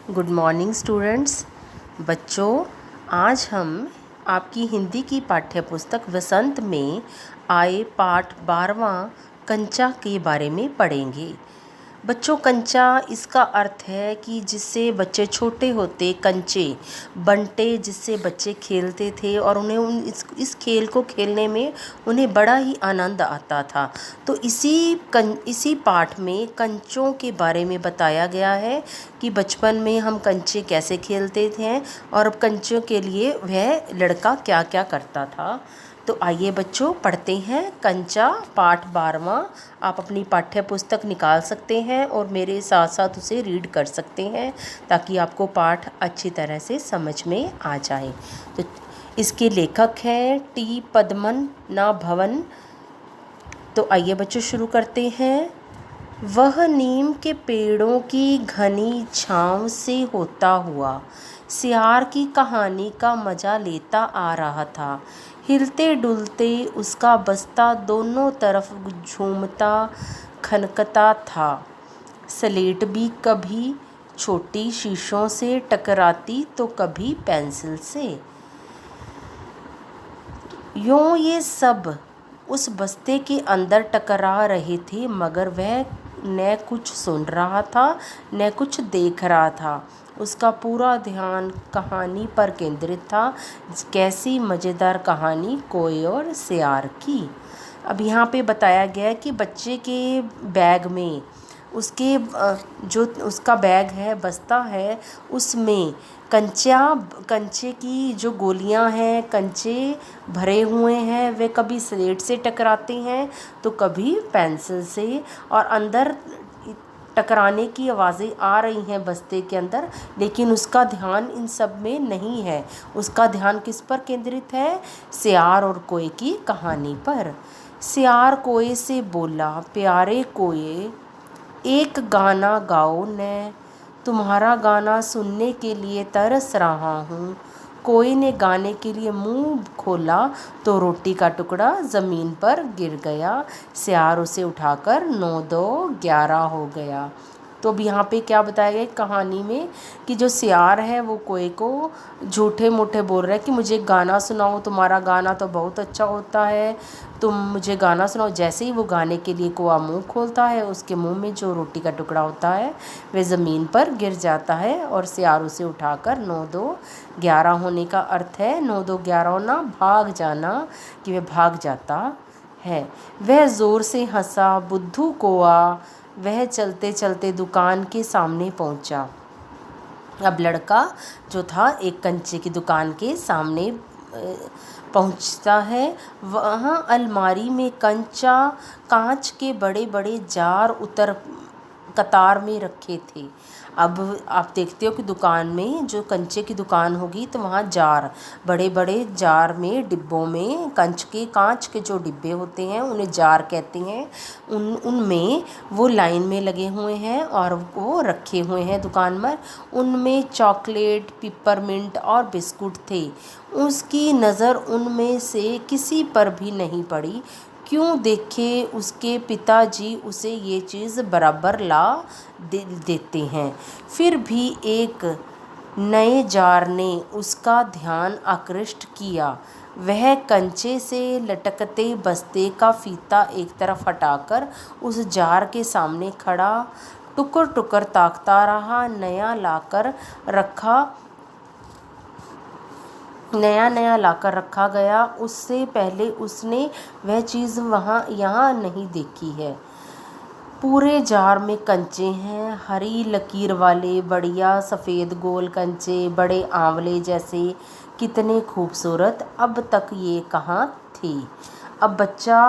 Good morning students. बच्चों, आज हम आपकी हिंदी की पाठ्य पुस्तक वसंत में आए पाठ 12वां कंचा के बारे में पढ़ेंगे। बच्चों, कंचा इसका अर्थ है कि जिससे बच्चे छोटे होते कंचे बंटे जिससे बच्चे खेलते थे और उन्हें इस खेल को खेलने में उन्हें बड़ा ही आनंद आता था। तो इसी पाठ में कंचों के बारे में बताया गया है कि बचपन में हम कंचे कैसे खेलते थे और कंचों के लिए वह लड़का क्या क्या करता था। तो आइए बच्चों, पढ़ते हैं कंचा पाठ 12वां। आप अपनी पाठ्य पुस्तक निकाल सकते हैं और मेरे साथ साथ उसे रीड कर सकते हैं ताकि आपको पाठ अच्छी तरह से समझ में आ जाए। तो इसके लेखक हैं टी पद्मन ना भवन। तो आइए बच्चों, शुरू करते हैं। वह नीम के पेड़ों की घनी छाँव से होता हुआ सियार की कहानी का मज़ा लेता आ रहा था। हिलते डुलते उसका बस्ता दोनों तरफ झूमता खनकता था। स्लेट भी कभी छोटी शीशों से टकराती तो कभी पेंसिल से। यूँ ये सब उस बस्ते के अंदर टकरा रहे थे, मगर वह न कुछ सुन रहा था न कुछ देख रहा था। उसका पूरा ध्यान कहानी पर केंद्रित था। कैसी मज़ेदार कहानी कोए और सियार की। अब यहाँ पे बताया गया है कि बच्चे के बैग में जो उसका बैग है, बस्ता है, उसमें कंचे की जो गोलियां हैं, कंचे भरे हुए हैं, वे कभी स्लेट से टकराते हैं तो कभी पेंसिल से, और अंदर टकराने की आवाज़ें आ रही हैं बस्ते के अंदर, लेकिन उसका ध्यान इन सब में नहीं है। उसका ध्यान किस पर केंद्रित है? सियार और कोए की कहानी पर। सियार कोए से बोला, प्यारे कोए, एक गाना गाओ न, तुम्हारा गाना सुनने के लिए तरस रहा हूँ। कोए ने गाने के लिए मुंह खोला तो रोटी का टुकड़ा ज़मीन पर गिर गया। सियार उसे उठाकर 9 2 11 हो गया। तो अब यहाँ पे क्या बताया गया कहानी में कि जो सियार है वो कोए को झूठे मूठे बोल रहा है कि मुझे गाना सुनाओ, तुम्हारा गाना तो बहुत अच्छा होता है, तुम मुझे गाना सुनाओ। जैसे ही वो गाने के लिए कौआ मुंह खोलता है, उसके मुंह में जो रोटी का टुकड़ा होता है वह ज़मीन पर गिर जाता है और सियार उसे उठाकर 9 2 11 होने का अर्थ है 9 2 11 होना, भाग जाना, कि वह भाग जाता है। वह ज़ोर से हंसा, बुद्धू कौआ। वह चलते चलते दुकान के सामने पहुंचा। अब लड़का जो था एक कंचे की दुकान के सामने पहुंचता है। वहाँ अलमारी में कांच के बड़े बड़े जार कतार में रखे थे। अब आप देखते हो कि दुकान में, जो कंचे की दुकान होगी, तो वहाँ बड़े बड़े जार में, डिब्बों में, कांच के जो डिब्बे होते हैं उन्हें जार कहते हैं। उनमें वो लाइन में लगे हुए हैं और वो रखे हुए हैं दुकान पर। उनमें चॉकलेट, पिपरमिंट और बिस्कुट थे। उसकी नज़र उनमें से किसी पर भी नहीं पड़ी। क्यों देखे उसके पिताजी उसे ये चीज़ बराबर ला देते हैं। फिर भी एक नए जार ने उसका ध्यान आकृष्ट किया। वह कंचे से लटकते बस्ते का फीता एक तरफ हटाकर उस जार के सामने खड़ा टुकर टुकर ताकता रहा। नया लाकर रखा गया। उससे पहले उसने वह चीज़ यहाँ नहीं देखी है। पूरे जार में कंचे हैं, हरी लकीर वाले बढ़िया सफ़ेद गोल कंचे, बड़े आंवले जैसे, कितने खूबसूरत। अब तक ये कहाँ थे? अब बच्चा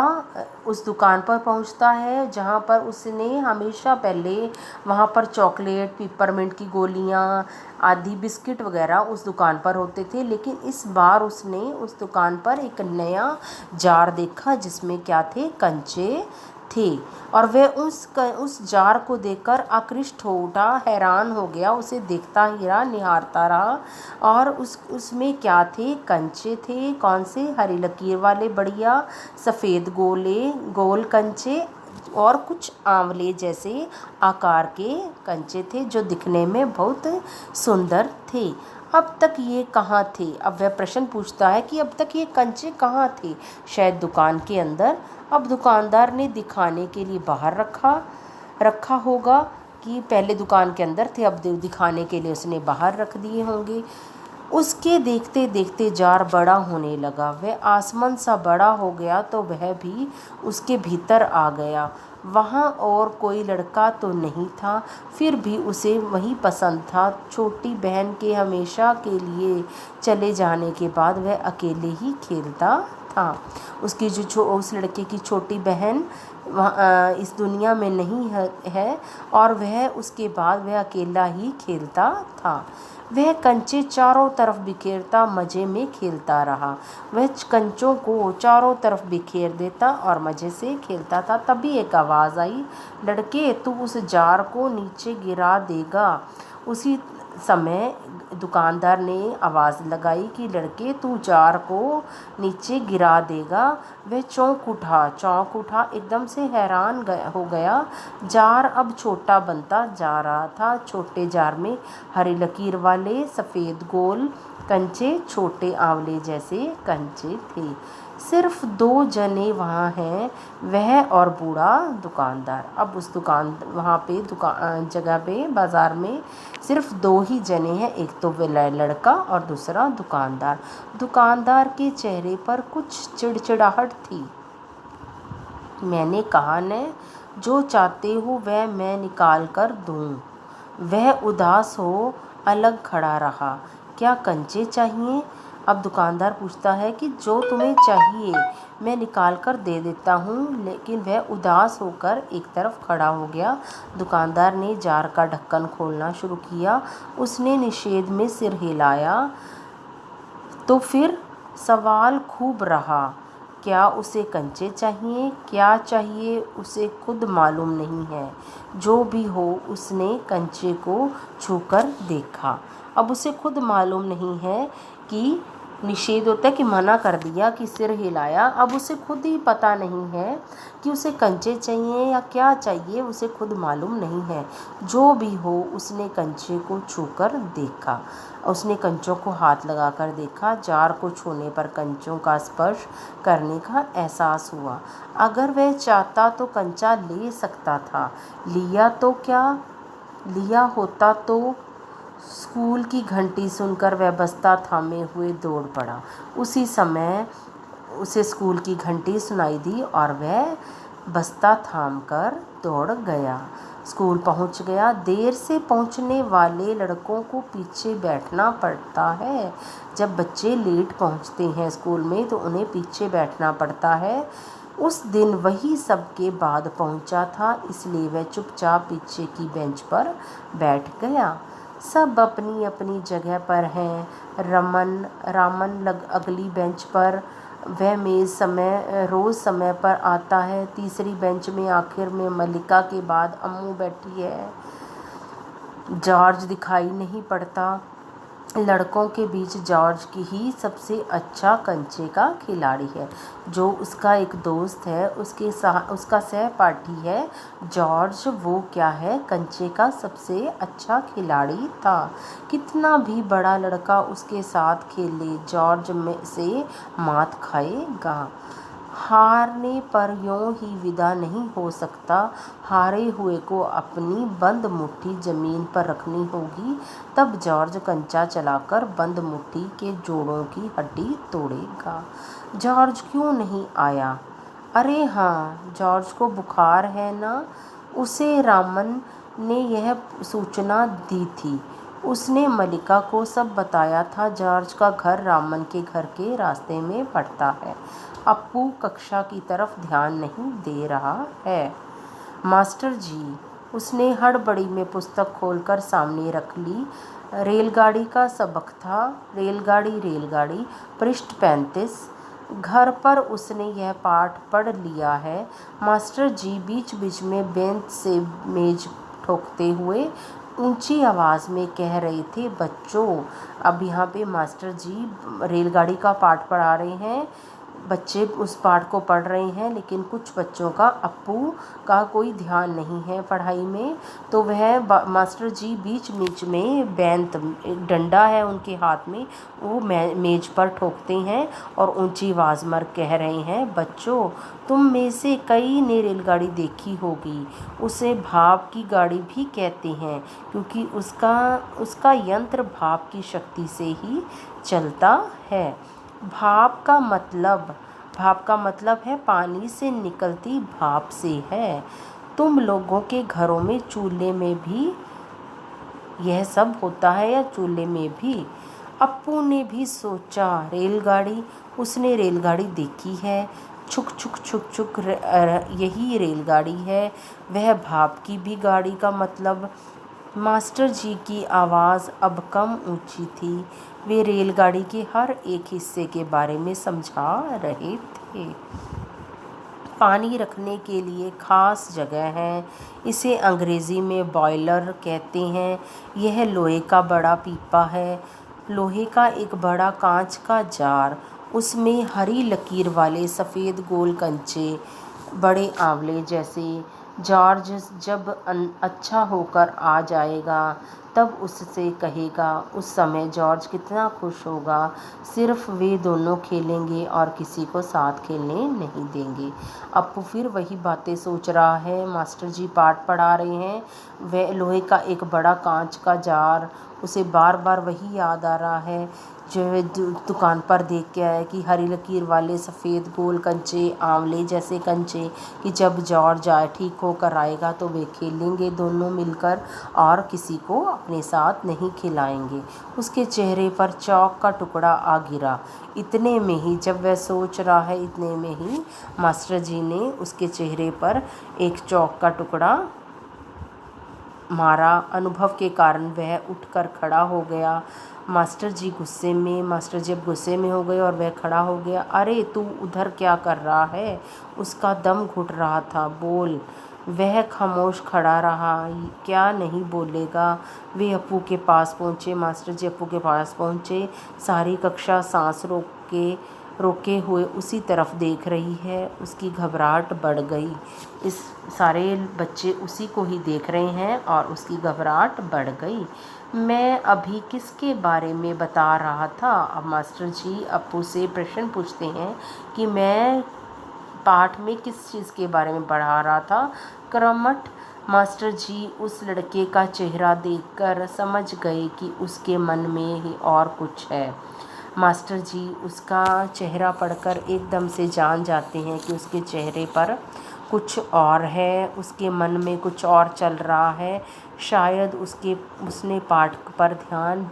उस दुकान पर पहुंचता है जहां पर उसने हमेशा पहले वहां पर चॉकलेट, पिपरमिंट की गोलियां आदि बिस्किट वगैरह उस दुकान पर होते थे, लेकिन इस बार उसने उस दुकान पर एक नया जार देखा जिसमें क्या थे? कंचे थे। और वह उस जार को देखकर आकृष्ट हो उठा, हैरान हो गया। उसे देखता ही रहा, निहारता रहा। और उसमें क्या थे? कंचे थे। कौन से? हरी लकीर वाले बढ़िया सफ़ेद गोल कंचे और कुछ आंवले जैसे आकार के कंचे थे जो दिखने में बहुत सुंदर थे। अब तक ये कहाँ थे? अब वह प्रश्न पूछता है कि अब तक ये कंचे कहाँ थे? शायद दुकान के अंदर। अब दुकानदार ने दिखाने के लिए बाहर रखा होगा कि पहले दुकान के अंदर थे, अब दिखाने के लिए उसने बाहर रख दिए होंगे। उसके देखते देखते जार बड़ा होने लगा। वह आसमान सा बड़ा हो गया तो वह भी उसके भीतर आ गया। वहाँ और कोई लड़का तो नहीं था, फिर भी उसे वही पसंद था। छोटी बहन के हमेशा के लिए चले जाने के बाद वह अकेले ही खेलता था। उसकी उस लड़के की छोटी बहन इस दुनिया में नहीं है और वह उसके बाद वह अकेला ही खेलता था। वह कंचे चारों तरफ बिखेरता मज़े में खेलता रहा। वह कंचों को चारों तरफ बिखेर देता और मज़े से खेलता था। तभी एक आवाज़ आई, लड़के तू उस जार को नीचे गिरा देगा। उसी समय दुकानदार ने आवाज़ लगाई कि लड़के तू जार को नीचे गिरा देगा। वह चौंक उठा, एकदम से हैरान हो गया। जार अब छोटा बनता जा रहा था। छोटे जार में हरी लकीर वाले सफ़ेद गोल कंचे, छोटे आंवले जैसे कंचे थे। सिर्फ 2 जने वहाँ हैं, वह और बूढ़ा दुकानदार। अब उस वहाँ पे जगह पे बाज़ार में सिर्फ 2 ही जने हैं, एक तो वह लड़का और दूसरा दुकानदार। दुकानदार के चेहरे पर कुछ चिड़चिड़ाहट थी। मैंने कहा न, जो चाहते हो वह मैं निकाल कर दूँ। वह उदास हो अलग खड़ा रहा। क्या कंचे चाहिए? अब दुकानदार पूछता है कि जो तुम्हें चाहिए मैं निकाल कर दे देता हूँ। लेकिन वह उदास होकर एक तरफ खड़ा हो गया। दुकानदार ने जार का ढक्कन खोलना शुरू किया। उसने निषेध में सिर हिलाया। तो फिर सवाल खूब रहा, क्या उसे कंचे चाहिए? क्या चाहिए उसे खुद मालूम नहीं है। जो भी हो, उसने कंचे को छूकर देखा। अब उसे खुद मालूम नहीं है कि निषेध होता है कि मना कर दिया, कि सिर हिलाया। अब उसे खुद ही पता नहीं है कि उसे कंचे चाहिए या क्या चाहिए, उसे खुद मालूम नहीं है। जो भी हो, उसने कंचे को छूकर देखा। उसने कंचों को हाथ लगाकर देखा। जार को छूने पर कंचों का स्पर्श करने का एहसास हुआ। अगर वह चाहता तो कंचा ले सकता था। लिया तो क्या? लिया होता तो स्कूल की घंटी सुनकर वह बस्ता थामे हुए दौड़ पड़ा। उसी समय उसे स्कूल की घंटी सुनाई दी और वह बस्ता थामकर दौड़ गया। स्कूल पहुंच गया। देर से पहुंचने वाले लड़कों को पीछे बैठना पड़ता है। जब बच्चे लेट पहुंचते हैं स्कूल में तो उन्हें पीछे बैठना पड़ता है। उस दिन वही सबके बाद पहुंचा था, इसलिए वह चुपचाप पीछे की बेंच पर बैठ गया। सब अपनी अपनी जगह पर हैं। रामन अगली बेंच पर। वह मेज़ रोज़ समय पर आता है। तीसरी बेंच में आखिर में मल्लिका के बाद अम्मू बैठी है। जॉर्ज दिखाई नहीं पड़ता। लड़कों के बीच जॉर्ज की ही सबसे अच्छा कंचे का खिलाड़ी है। जो उसका एक दोस्त है, उसका सहपाठी है जॉर्ज, वो क्या है, कंचे का सबसे अच्छा खिलाड़ी था। कितना भी बड़ा लड़का उसके साथ खेले, जॉर्ज में से मात खाएगा। हारने पर यूं ही विदा नहीं हो सकता। हारे हुए को अपनी बंद मुट्ठी ज़मीन पर रखनी होगी, तब जॉर्ज कंचा चलाकर बंद मुट्ठी के जोड़ों की हड्डी तोड़ेगा। जॉर्ज क्यों नहीं आया? अरे हाँ, जॉर्ज को बुखार है ना। उसे रामन ने यह सूचना दी थी। उसने मल्लिका को सब बताया था। जॉर्ज का घर रामन के घर के रास्ते में पड़ता है। अप्पू कक्षा की तरफ ध्यान नहीं दे रहा है। मास्टर जी, उसने हड़बड़ी में पुस्तक खोलकर सामने रख ली। रेलगाड़ी का सबक था। रेलगाड़ी, पृष्ठ 35। घर पर उसने यह पाठ पढ़ लिया है। मास्टर जी बीच बीच में बेंच से मेज ठोकते हुए ऊंची आवाज़ में कह रहे थे, बच्चों। अब यहाँ पे मास्टर जी रेलगाड़ी का पाठ पढ़ा रहे हैं। बच्चे उस पाठ को पढ़ रहे हैं, लेकिन कुछ बच्चों का अप्पू का कोई ध्यान नहीं है पढ़ाई में। तो वह मास्टर जी बीच बीच में बेंत, एक डंडा है उनके हाथ में, वो मेज पर ठोकते हैं और ऊंची आवाज़ में कह रहे हैं, बच्चों तुम में से कई ने रेलगाड़ी देखी होगी। उसे भाप की गाड़ी भी कहते हैं, क्योंकि उसका यंत्र भाप की शक्ति से ही चलता है। भाप का मतलब है पानी से निकलती भाप से है। तुम लोगों के घरों में चूल्हे में भी यह सब होता है, या चूल्हे में भी? अप्पू ने भी सोचा, रेलगाड़ी, उसने रेलगाड़ी देखी है। छुक छुक छुक छुक, यही रेलगाड़ी है। वह भाप की भी गाड़ी का मतलब। मास्टर जी की आवाज़ अब कम ऊंची थी। वे रेलगाड़ी के हर एक हिस्से के बारे में समझा रहे थे। पानी रखने के लिए खास जगह है, इसे अंग्रेज़ी में बॉयलर कहते हैं। यह लोहे का बड़ा पीपा है, लोहे का एक बड़ा कांच का जार, उसमें हरी लकीर वाले सफ़ेद गोल कंचे, बड़े आंवले जैसे। जॉर्ज जब अच्छा होकर आ जाएगा तब उससे कहेगा, उस समय जॉर्ज कितना खुश होगा। सिर्फ वे दोनों खेलेंगे और किसी को साथ खेलने नहीं देंगे। अप्पू फिर वही बातें सोच रहा है। मास्टर जी पाठ पढ़ा रहे हैं। वह लोहे का एक बड़ा कांच का जार, उसे बार बार वही याद आ रहा है जो वे दुकान पर देख के आया कि हरी लकीर वाले सफ़ेद गोल कंचे, आंवले जैसे कंचे, कि जब जॉर्ज ठीक होकर आएगा तो वे खेलेंगे दोनों मिलकर और किसी को अपने साथ नहीं खिलाएंगे। उसके चेहरे पर चौक का टुकड़ा आ गिरा। इतने में ही, जब वह सोच रहा है, इतने में ही मास्टर जी ने उसके चेहरे पर एक चौक का टुकड़ा मारा। अनुभव के कारण वह उठकर खड़ा हो गया। मास्टर जी अब गुस्से में हो गए और वह खड़ा हो गया। अरे तू उधर क्या कर रहा है? उसका दम घुट रहा था। बोल। वह खामोश खड़ा रहा। क्या नहीं बोलेगा? वे अप्पू के पास पहुँचे। मास्टर जी अप्पू के पास पहुँचे। सारी कक्षा सांस रोके हुए उसी तरफ देख रही है। उसकी घबराहट बढ़ गई। इस सारे बच्चे उसी को ही देख रहे हैं और उसकी घबराहट बढ़ गई। मैं अभी किसके बारे में बता रहा था? अब मास्टर जी अप्पू से प्रश्न पूछते हैं कि मैं पाठ में किस चीज़ के बारे में पढ़ा रहा था। क्रमश मास्टर जी उस लड़के का चेहरा देखकर समझ गए कि उसके मन में ही और कुछ है। मास्टर जी उसका चेहरा पढ़कर एकदम से जान जाते हैं कि उसके चेहरे पर कुछ और है, उसके मन में कुछ और चल रहा है। शायद उसने पाठ पर ध्यान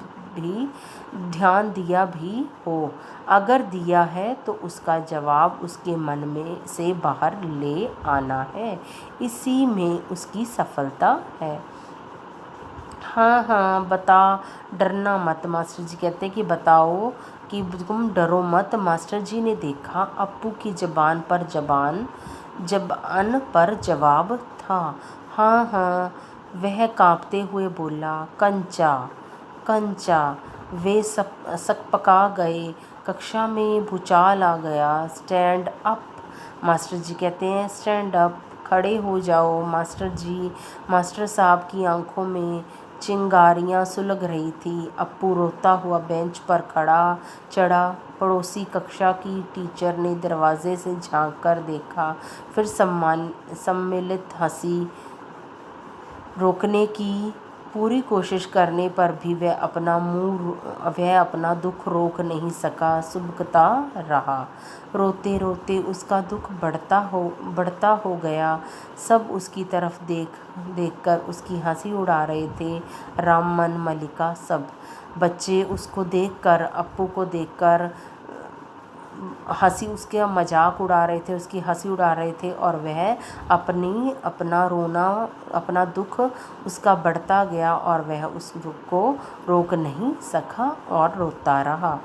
दिया भी हो। अगर दिया है तो उसका जवाब उसके मन में से बाहर ले आना है। इसी में उसकी सफलता है। हाँ हाँ बता, डरना मत। मास्टर जी कहते हैं कि बताओ, कि तुम डरो मत। मास्टर जी ने देखा अप्पू की ज़बान पर जवाब था। हाँ हाँ, वह कांपते हुए बोला, कंचा कंचा। वे सकपका गए। कक्षा में भूचाल आ गया। Stand up. मास्टर जी कहते हैं, स्टैंड अप, खड़े हो जाओ। मास्टर साहब की आंखों में चिंगारियां सुलग रही थी। अप्पू रोता हुआ बेंच पर चढ़ा। पड़ोसी कक्षा की टीचर ने दरवाजे से झांक कर देखा, फिर सम्मिलित हंसी। रोकने की पूरी कोशिश करने पर भी वह अपना दुख रोक नहीं सका, सुबकता रहा। रोते रोते उसका दुख बढ़ता हो गया। सब उसकी तरफ देखकर उसकी हंसी उड़ा रहे थे। रामन, मल्लिका, सब बच्चे उसको देखकर, अप्पू को देखकर उसका मजाक उड़ा रहे थे, उसकी हंसी उड़ा रहे थे, और वह अपना दुख उसका बढ़ता गया और वह उस दुख को रोक नहीं सका और रोता रहा।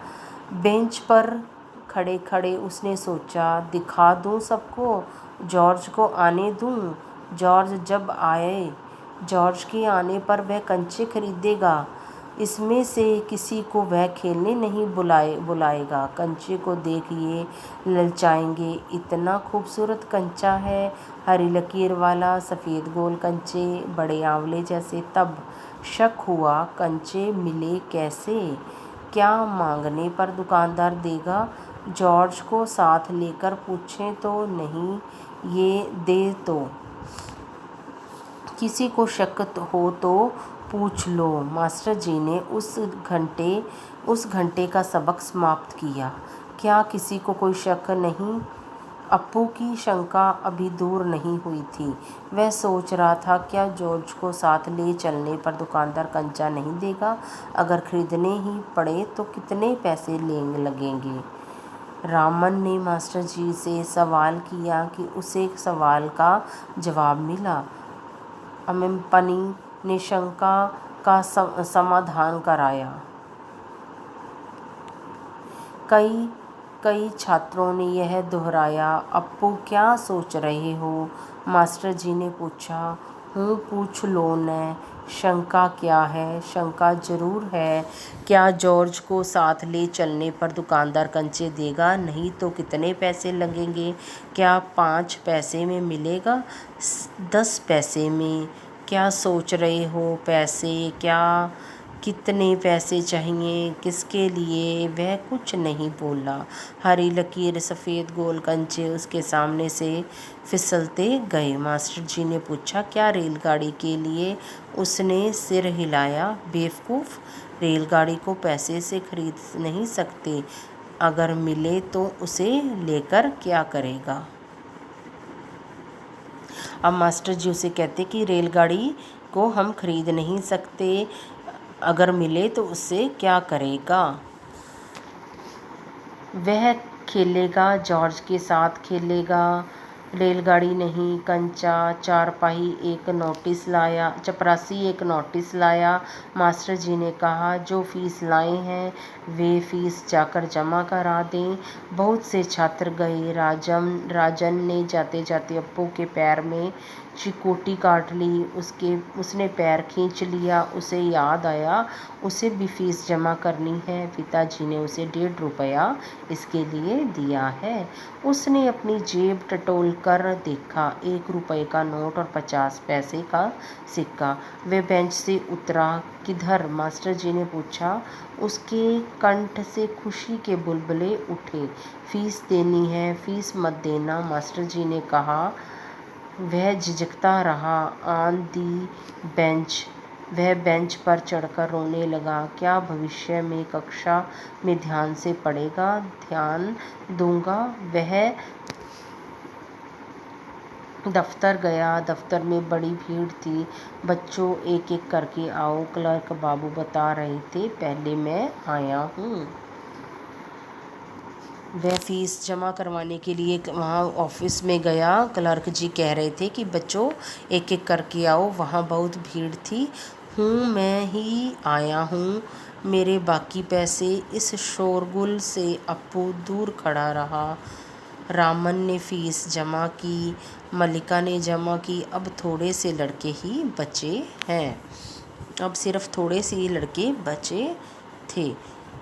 बेंच पर खड़े खड़े उसने सोचा, दिखा दूं सबको, जॉर्ज को आने दूं। जॉर्ज के आने पर वह कंचे खरीदेगा। इसमें से किसी को वह खेलने नहीं बुलाएगा। कंचे को देख ये ललचाएंगे, इतना खूबसूरत कंचा है, हरी लकीर वाला, सफ़ेद गोल कंचे, बड़े आंवले जैसे। तब शक हुआ, कंचे मिले कैसे? क्या मांगने पर दुकानदार देगा? जॉर्ज को साथ लेकर पूछें तो नहीं, ये दे तो। किसी को शक हो तो पूछ लो। मास्टर जी ने उस घंटे का सबक समाप्त किया। क्या किसी को कोई शक नहीं? अप्पू की शंका अभी दूर नहीं हुई थी। वह सोच रहा था, क्या जॉर्ज को साथ ले चलने पर दुकानदार कंचा नहीं देगा? अगर खरीदने ही पड़े तो कितने पैसे लगेंगे? रामन ने मास्टर जी से सवाल किया कि उसे सवाल का जवाब मिला। अम्मपनी ने शंका का समाधान कराया। कई छात्रों ने यह दोहराया। अप्पू, क्या सोच रहे हो? मास्टर जी ने पूछा। पूछ लो न, शंका क्या है? शंका जरूर है। क्या जॉर्ज को साथ ले चलने पर दुकानदार कंचे देगा? नहीं तो कितने पैसे लगेंगे? क्या 5 पैसे में मिलेगा? 10 पैसे में? क्या सोच रहे हो? पैसे क्या? कितने पैसे चाहिए? किसके लिए? वह कुछ नहीं बोला। हरी लकीर, सफ़ेद गोल कंचे उसके सामने से फिसलते गए। मास्टर जी ने पूछा, क्या रेलगाड़ी के लिए? उसने सिर हिलाया। बेवकूफ़, रेलगाड़ी को पैसे से खरीद नहीं सकते। अगर मिले तो उसे लेकर क्या करेगा? अब मास्टर जी उसे कहते कि रेलगाड़ी को हम खरीद नहीं सकते, अगर मिले तो उससे क्या करेगा? वह खेलेगा, जॉर्ज के साथ खेलेगा। रेलगाड़ी नहीं, कंचा। चारपाई एक नोटिस लाया। चपरासी एक नोटिस लाया। मास्टर जी ने कहा, जो फीस लाए हैं वे फीस जाकर जमा करा दें। बहुत से छात्र गए। राजन ने जाते जाते अप्पू के पैर में चिकोटी काट ली। उसने पैर खींच लिया। उसे याद आया, उसे भी फीस जमा करनी है। पिताजी ने उसे 1.5 रुपया इसके लिए दिया है। उसने अपनी जेब टटोल कर देखा। 1 रुपये का नोट और 50 पैसे का सिक्का। वह बेंच से उतरा। किधर? मास्टर जी ने पूछा। उसके कंठ से खुशी के बुलबुले उठे। फीस देनी है। फीस मत देना, मास्टर जी ने कहा। वह झिझकता रहा। On the bench. वह बेंच पर चढ़कर रोने लगा। क्या भविष्य में कक्षा में ध्यान से पढ़ेगा? ध्यान दूंगा। वह दफ्तर गया। दफ्तर में बड़ी भीड़ थी। बच्चों, एक एक करके आओ, क्लर्क बाबू बता रहे थे। पहले मैं आया हूँ। वह फीस जमा करवाने के लिए वहाँ ऑफिस में गया। क्लर्क जी कह रहे थे कि बच्चों, एक एक करके आओ। वहाँ बहुत भीड़ थी। मैं ही आया हूँ। मेरे बाकी पैसे? इस शोरगुल से अप्पू दूर खड़ा रहा। रामन ने फीस जमा की। मल्लिका ने जमा की। अब थोड़े से लड़के ही बचे हैं। अब सिर्फ थोड़े से ही लड़के बचे थे।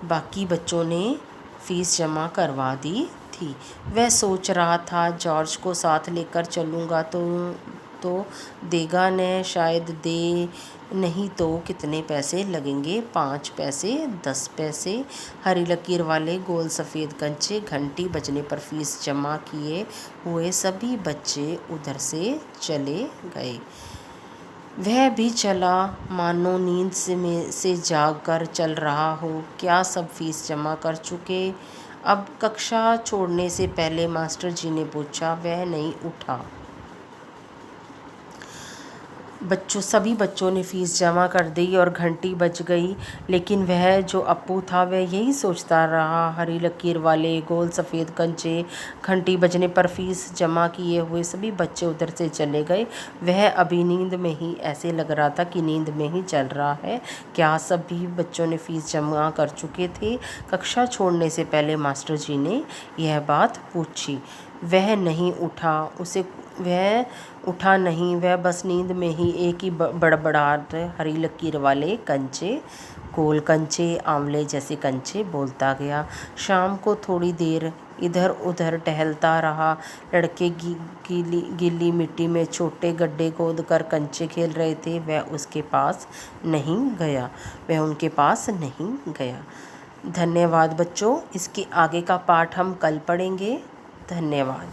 बाकी बच्चों ने फीस जमा करवा दी थी। वह सोच रहा था, जॉर्ज को साथ लेकर चलूँगा तो देगा न, शायद दे। नहीं तो कितने पैसे लगेंगे? 5 पैसे, 10 पैसे। हरी लकीर वाले गोल सफ़ेद कंचे। घंटी बजने पर फीस जमा किए हुए सभी बच्चे उधर से चले गए। वह भी चला, मानो नींद से जाग कर चल रहा हो। क्या सब फीस जमा कर चुके? अब कक्षा छोड़ने से पहले मास्टर जी ने पूछा। वह नहीं उठा। सभी बच्चों ने फीस जमा कर दी और घंटी बज गई। लेकिन वह जो अप्पू था, वह यही सोचता रहा। हरी लकीर वाले गोल सफ़ेद कंचे। घंटी बजने पर फीस जमा किए हुए सभी बच्चे उधर से चले गए। वह अभी नींद में ही, ऐसे लग रहा था कि नींद में ही चल रहा है। क्या सभी बच्चों ने फीस जमा कर चुके थे? कक्षा छोड़ने से पहले मास्टर जी ने यह बात पूछी। वह नहीं उठा। वह उठा नहीं, वह बस नींद में ही एक ही बड़बड़ाहट हरी लकीर वाले कंचे, गोल कंचे, आंवले जैसे कंचे बोलता गया। शाम को थोड़ी देर इधर उधर टहलता रहा। लड़के गीली मिट्टी में छोटे गड्ढे खोदकर कंचे खेल रहे थे। वह उनके पास नहीं गया। धन्यवाद बच्चों। इसके आगे का पाठ हम कल पढ़ेंगे। धन्यवाद।